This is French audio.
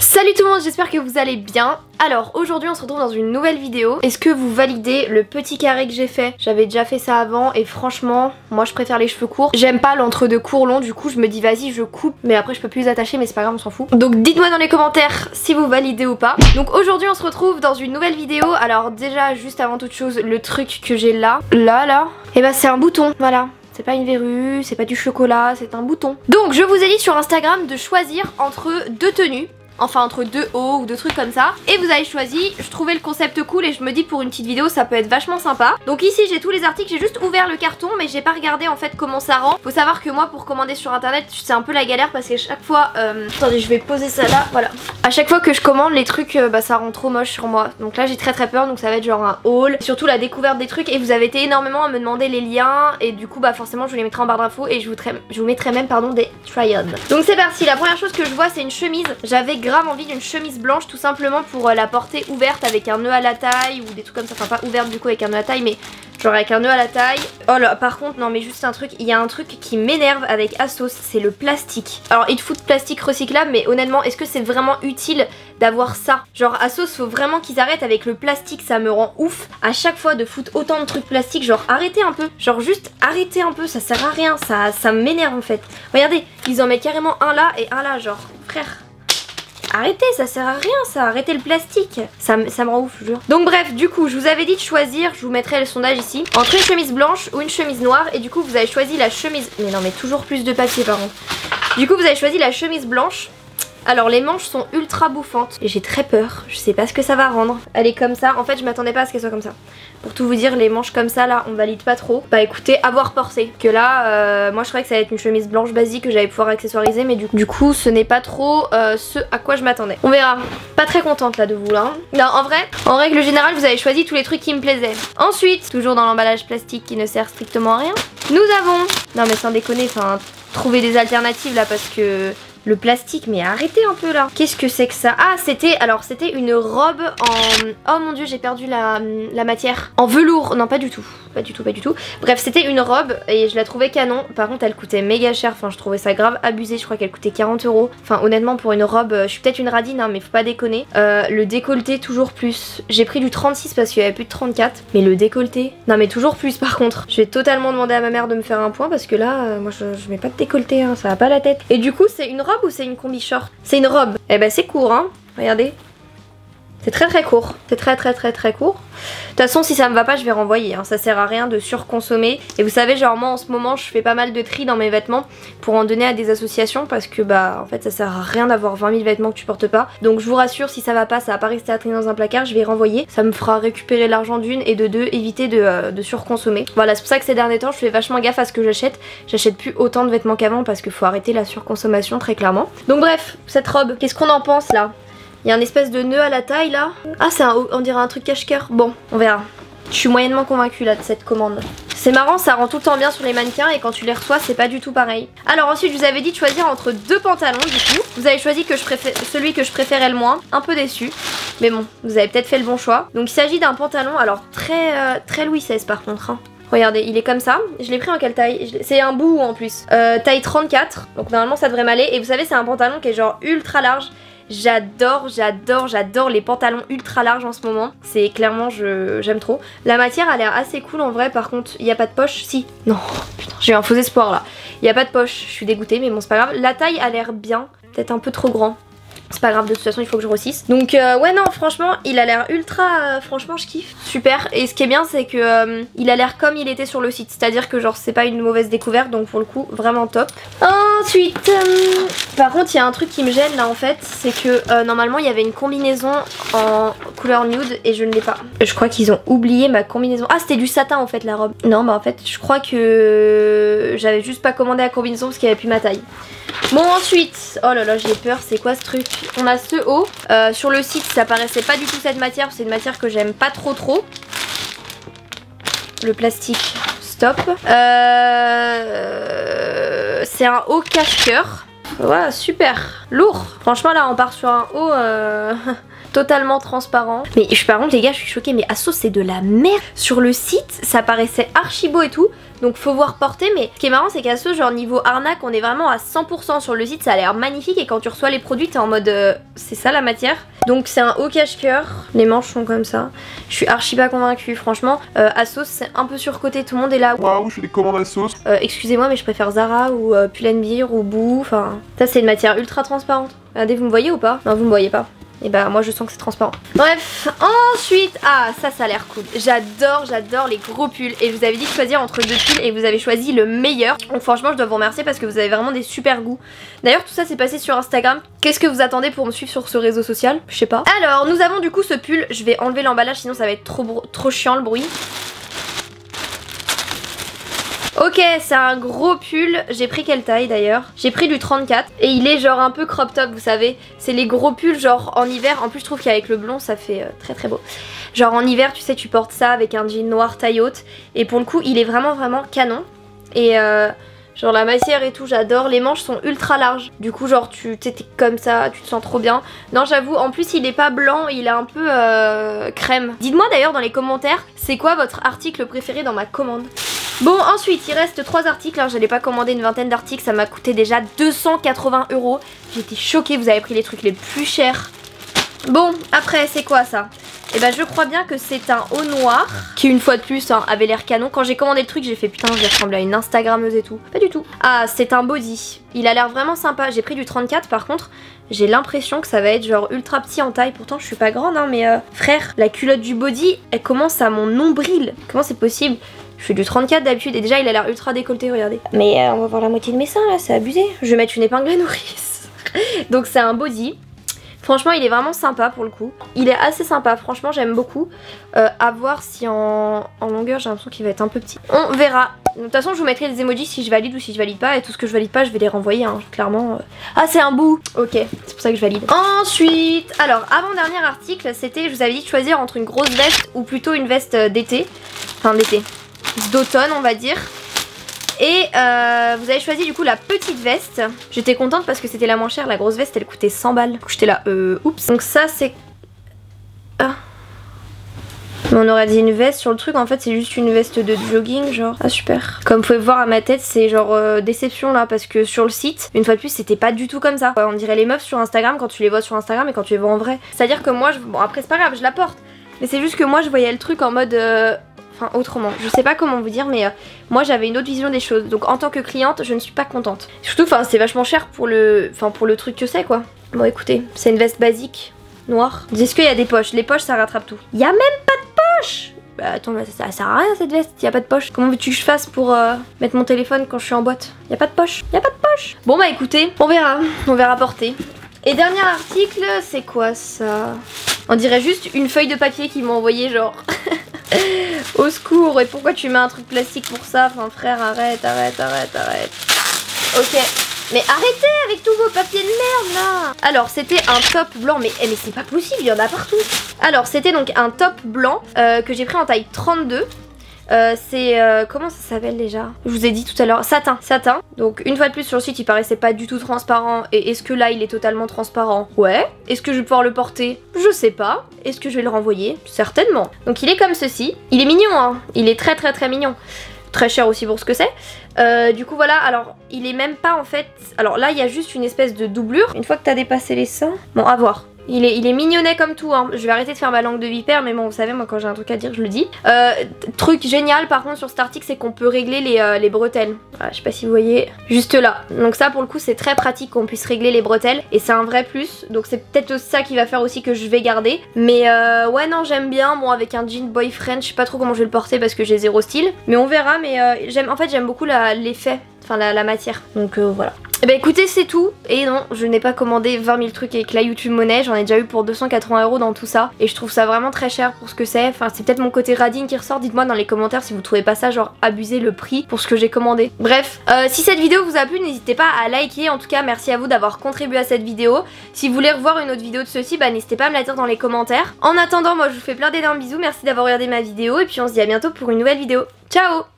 Salut tout le monde, j'espère que vous allez bien. Alors aujourd'hui on se retrouve dans une nouvelle vidéo. Est-ce que vous validez le petit carré que j'ai fait? J'avais déjà fait ça avant et franchement moi je préfère les cheveux courts. J'aime pas l'entre-deux court long, du coup je me dis vas-y je coupe, mais après je peux plus les attacher, mais c'est pas grave, on s'en fout. Donc dites-moi dans les commentaires si vous validez ou pas. Donc aujourd'hui on se retrouve dans une nouvelle vidéo. Alors déjà juste avant toute chose, le truc que j'ai là, et bah c'est un bouton, voilà. C'est pas une verrue, c'est pas du chocolat, c'est un bouton. Donc je vous ai dit sur Instagram de choisir entre deux tenues. Enfin entre deux hauts ou deux trucs comme ça. Et vous avez choisi, je trouvais le concept cool et je me dis pour une petite vidéo ça peut être vachement sympa. Donc ici j'ai tous les articles, j'ai juste ouvert le carton mais j'ai pas regardé en fait comment ça rend. Faut savoir que moi pour commander sur internet c'est un peu la galère parce que chaque fois... Attendez, je vais poser ça là, voilà. À chaque fois que je commande les trucs bah ça rend trop moche sur moi. Donc là j'ai très peur, donc ça va être genre un haul. Surtout la découverte des trucs et vous avez été énormément à me demander les liens. Et du coup bah forcément je vous les mettrai en barre d'infos et je vous mettrai même des try-on. Donc c'est parti, la première chose que je vois c'est une chemise. J'avais grave envie d'une chemise blanche tout simplement pour la porter ouverte avec un nœud à la taille ou des trucs comme ça, enfin pas ouverte du coup avec un nœud à la taille mais genre avec un nœud à la taille. Oh là par contre non mais juste un truc, il y a un truc qui m'énerve avec Asos, c'est le plastique. Alors ils te foutent plastique recyclable mais honnêtement est-ce que c'est vraiment utile d'avoir ça? Genre Asos faut vraiment qu'ils arrêtent avec le plastique, ça me rend ouf à chaque fois de foutre autant de trucs plastiques. Genre arrêtez un peu, genre juste arrêtez un peu, ça sert à rien, ça m'énerve en fait. Regardez, ils en mettent carrément un là et un là, genre frère. Arrêtez, ça sert à rien ça, arrêtez le plastique. Ça me rend ouf, je jure. Donc bref, du coup, je vous avais dit de choisir, je vous mettrai le sondage ici, entre une chemise blanche ou une chemise noire. Et du coup, vous avez choisi la chemise... Mais non, mais toujours plus de papier par contre. Du coup, vous avez choisi la chemise blanche. Alors les manches sont ultra bouffantes et j'ai très peur, je sais pas ce que ça va rendre. Elle est comme ça, en fait je m'attendais pas à ce qu'elle soit comme ça. Pour tout vous dire, les manches comme ça là on valide pas trop. Bah écoutez, à voir porter. Que là, moi je croyais que ça allait être une chemise blanche basique que j'allais pouvoir accessoiriser, mais du coup ce n'est pas trop ce à quoi je m'attendais. On verra. Pas très contente là de vous là. Non en vrai, en règle générale vous avez choisi tous les trucs qui me plaisaient. Ensuite, toujours dans l'emballage plastique qui ne sert strictement à rien, nous avons... Non mais sans déconner, enfin trouver des alternatives là parce que... Le plastique, mais arrêtez un peu là. Qu'est-ce que c'est que ça? Ah c'était, alors c'était une robe en... Oh mon dieu j'ai perdu la matière. En velours, non pas du tout. Pas du tout. Bref c'était une robe et je la trouvais canon. Par contre elle coûtait méga cher, enfin je trouvais ça grave abusé. Je crois qu'elle coûtait 40 €. Enfin honnêtement pour une robe, je suis peut-être une radine hein, mais faut pas déconner. Le décolleté toujours plus. J'ai pris du 36 parce qu'il y avait plus de 34. Mais le décolleté, non mais toujours plus par contre. Je vais totalement demander à ma mère de me faire un point parce que là moi je mets pas de décolleté hein, ça va pas la tête. Et du coup c'est une robe ou c'est une combi short? C'est une robe. Eh ben c'est court hein, regardez. C'est très court, c'est très court. De toute façon si ça me va pas je vais renvoyer hein. Ça sert à rien de surconsommer. Et vous savez genre moi en ce moment je fais pas mal de tri dans mes vêtements pour en donner à des associations parce que bah en fait ça sert à rien d'avoir 20 000 vêtements que tu portes pas. Donc je vous rassure si ça va pas, ça va pas rester à traîner dans un placard, je vais renvoyer. Ça me fera récupérer l'argent d'une et de deux éviter de surconsommer. Voilà c'est pour ça que ces derniers temps je fais vachement gaffe à ce que j'achète. J'achète plus autant de vêtements qu'avant parce qu'il faut arrêter la surconsommation très clairement. Donc bref cette robe, qu'est-ce qu'on en pense là? Il y a un espèce de nœud à la taille là. Ah c'est on dirait un truc cache-cœur. Bon on verra. Je suis moyennement convaincue là de cette commande. C'est marrant, ça rend tout le temps bien sur les mannequins et quand tu les reçois c'est pas du tout pareil. Alors ensuite je vous avais dit de choisir entre deux pantalons du coup. Vous avez choisi celui que je préférais le moins. Un peu déçu. Mais bon, vous avez peut-être fait le bon choix. Donc il s'agit d'un pantalon, alors très Louis XVI par contre hein. Regardez, il est comme ça. Je l'ai pris en quelle taille? C'est un bout en plus. Taille 34. Donc normalement ça devrait m'aller. Et vous savez c'est un pantalon qui est genre ultra large. J'adore les pantalons ultra larges en ce moment. C'est clairement, j'aime trop. La matière a l'air assez cool en vrai. Par contre, il n'y a pas de poche. Si. Non, putain, j'ai eu un faux espoir là. Il n'y a pas de poche. Je suis dégoûtée, mais bon, c'est pas grave. La taille a l'air bien. Peut-être un peu trop grand. C'est pas grave, de toute façon il faut que je grossisse. Donc ouais non franchement il a l'air ultra, franchement je kiffe, super. Et ce qui est bien c'est que il a l'air comme il était sur le site. C'est à dire que genre c'est pas une mauvaise découverte. Donc pour le coup vraiment top. Ensuite par contre il y a un truc qui me gêne là en fait. C'est que normalement il y avait une combinaison en couleur nude et je ne l'ai pas. Je crois qu'ils ont oublié ma combinaison. Ah c'était du satin en fait la robe. Non bah en fait je crois que j'avais juste pas commandé la combinaison parce qu'il n'y avait plus ma taille. Bon ensuite, oh là là j'ai peur, c'est quoi ce truc? On a ce haut, sur le site ça paraissait pas du tout cette matière, c'est une matière que j'aime pas trop. Le plastique, stop. C'est un haut cache-cœur. Voilà, super. Lourd. Franchement là on part sur un haut totalement transparent. Mais par contre les gars je suis choquée, mais Asos c'est de la merde. Sur le site ça paraissait archi beau et tout, donc faut voir porter. Mais ce qui est marrant c'est qu'Asos genre niveau arnaque on est vraiment à 100%. Sur le site ça a l'air magnifique et quand tu reçois les produits t'es en mode c'est ça la matière. Donc c'est un haut cache-cœur, les manches sont comme ça. Je suis archi pas convaincue franchement. Asos c'est un peu surcoté, tout le monde est là. Waouh, je fais des commandes Asos. Excusez-moi mais je préfère Zara ou Pull&Bear ou Boo. Enfin ça c'est une matière ultra transparente. Regardez, vous me voyez ou pas? Non vous me voyez pas. Et bah moi je sens que c'est transparent. Bref, ensuite, ah ça a l'air cool. J'adore les gros pulls. Et je vous avais dit de choisir entre deux pulls et vous avez choisi le meilleur. Donc franchement je dois vous remercier parce que vous avez vraiment des super goûts. D'ailleurs tout ça c'est passé sur Instagram. Qu'est-ce que vous attendez pour me suivre sur ce réseau social? Je sais pas. Alors nous avons du coup ce pull. Je vais enlever l'emballage sinon ça va être trop chiant le bruit. Ok, c'est un gros pull. J'ai pris quelle taille d'ailleurs? J'ai pris du 34 et il est genre un peu crop top, vous savez. C'est les gros pulls genre en hiver. En plus je trouve qu'avec le blond ça fait très beau. Genre en hiver tu sais tu portes ça avec un jean noir taille haute. Et pour le coup il est vraiment canon. Et genre la matière et tout j'adore. Les manches sont ultra larges. Du coup genre tu t'es comme ça, tu te sens trop bien. Non j'avoue, en plus il est pas blanc, il est un peu crème. Dites-moi d'ailleurs dans les commentaires c'est quoi votre article préféré dans ma commande. Bon ensuite il reste 3 articles, hein. J'allais pas commander une vingtaine d'articles, ça m'a coûté déjà 280 €. J'étais choquée, vous avez pris les trucs les plus chers. Bon après c'est quoi ça? Et bah je crois bien que c'est un haut noir qui une fois de plus hein, avait l'air canon. Quand j'ai commandé le truc j'ai fait putain je ressemble à une instagrammeuse et tout. Pas du tout. Ah c'est un body. Il a l'air vraiment sympa. J'ai pris du 34 par contre. J'ai l'impression que ça va être genre ultra petit en taille. Pourtant je suis pas grande hein, mais frère la culotte du body elle commence à mon nombril. Comment c'est possible? Je fais du 34 d'habitude et déjà il a l'air ultra décolleté, regardez. Mais on va voir la moitié de mes seins là, c'est abusé. Je vais mettre une épingle à nourrice. Donc c'est un body. Franchement il est vraiment sympa pour le coup. Il est assez sympa, franchement j'aime beaucoup. À voir si en longueur j'ai l'impression qu'il va être un peu petit. On verra. De toute façon je vous mettrai des emojis si je valide ou si je valide pas. Et tout ce que je valide pas je vais les renvoyer hein, clairement. Ah c'est un bout. Ok, c'est pour ça que je valide. Ensuite, alors avant-dernier article c'était, je vous avais dit de choisir entre une grosse veste ou plutôt une veste d'été. Enfin d'été, d'automne on va dire. Et vous avez choisi du coup la petite veste. J'étais contente parce que c'était la moins chère. La grosse veste elle coûtait 100 balles. J'étais là oups. Donc ça c'est... Ah. On aurait dit une veste sur le truc, en fait c'est juste une veste de jogging genre. Ah super. Comme vous pouvez voir à ma tête c'est genre déception là. Parce que sur le site, une fois de plus c'était pas du tout comme ça. On dirait les meufs sur Instagram quand tu les vois sur Instagram et quand tu les vois en vrai. C'est à dire que moi, bon après c'est pas grave je la porte. Mais c'est juste que moi je voyais le truc en mode... Enfin autrement, je sais pas comment vous dire mais moi j'avais une autre vision des choses. Donc en tant que cliente je ne suis pas contente. Surtout enfin c'est vachement cher pour le truc que c'est quoi. Bon écoutez, c'est une veste basique, noire. Est-ce qu'il y a des poches? Les poches ça rattrape tout. Il y a même pas de poche. Bah attends, ça sert à rien cette veste, il y a pas de poche. Comment veux-tu que je fasse pour mettre mon téléphone quand je suis en boîte? Il y a pas de poche, il y a pas de poche. Bon bah écoutez, on verra porter. Et dernier article, c'est quoi ça? On dirait juste une feuille de papier qu'ils m'ont envoyé genre... Au secours, et pourquoi tu mets un truc plastique pour ça? Enfin frère, arrête. Ok, mais arrêtez avec tous vos papiers de merde là. Alors c'était un top blanc, mais c'est pas possible, il y en a partout. Alors c'était donc un top blanc que j'ai pris en taille 32. C'est comment ça s'appelle déjà? Je vous ai dit tout à l'heure, satin. Donc une fois de plus sur le site il paraissait pas du tout transparent. Et est-ce que là il est totalement transparent? Ouais. Est-ce que je vais pouvoir le porter? Je sais pas. Est-ce que je vais le renvoyer? Certainement. Donc il est comme ceci. Il est mignon hein. Il est très mignon. Très cher aussi pour ce que c'est. Du coup voilà, alors il est même pas en fait... Alors là il y a juste une espèce de doublure. Une fois que t'as dépassé les seins... Bon à voir. Il est mignonnet comme tout hein. Je vais arrêter de faire ma langue de vipère mais bon vous savez moi quand j'ai un truc à dire je le dis. Truc génial par contre sur cet article c'est qu'on peut régler les bretelles. Voilà, je sais pas si vous voyez juste là. Donc ça pour le coup c'est très pratique qu'on puisse régler les bretelles et c'est un vrai plus. Donc c'est peut-être ça qui va faire aussi que je vais garder. Mais ouais non j'aime bien. Bon avec un jean boyfriend je sais pas trop comment je vais le porter parce que j'ai zéro style. Mais on verra mais en fait j'aime beaucoup l'effet. Enfin la matière. Donc voilà. Et bah écoutez c'est tout. Et non je n'ai pas commandé 20 000 trucs avec la YouTube Money. J'en ai déjà eu pour 280 € dans tout ça. Et je trouve ça vraiment très cher pour ce que c'est. Enfin c'est peut-être mon côté radine qui ressort. Dites-moi dans les commentaires si vous trouvez pas ça genre abuser le prix pour ce que j'ai commandé. Bref si cette vidéo vous a plu n'hésitez pas à liker. En tout cas merci à vous d'avoir contribué à cette vidéo. Si vous voulez revoir une autre vidéo de ceci bah n'hésitez pas à me la dire dans les commentaires. En attendant moi je vous fais plein d'énormes bisous. Merci d'avoir regardé ma vidéo. Et puis on se dit à bientôt pour une nouvelle vidéo. Ciao.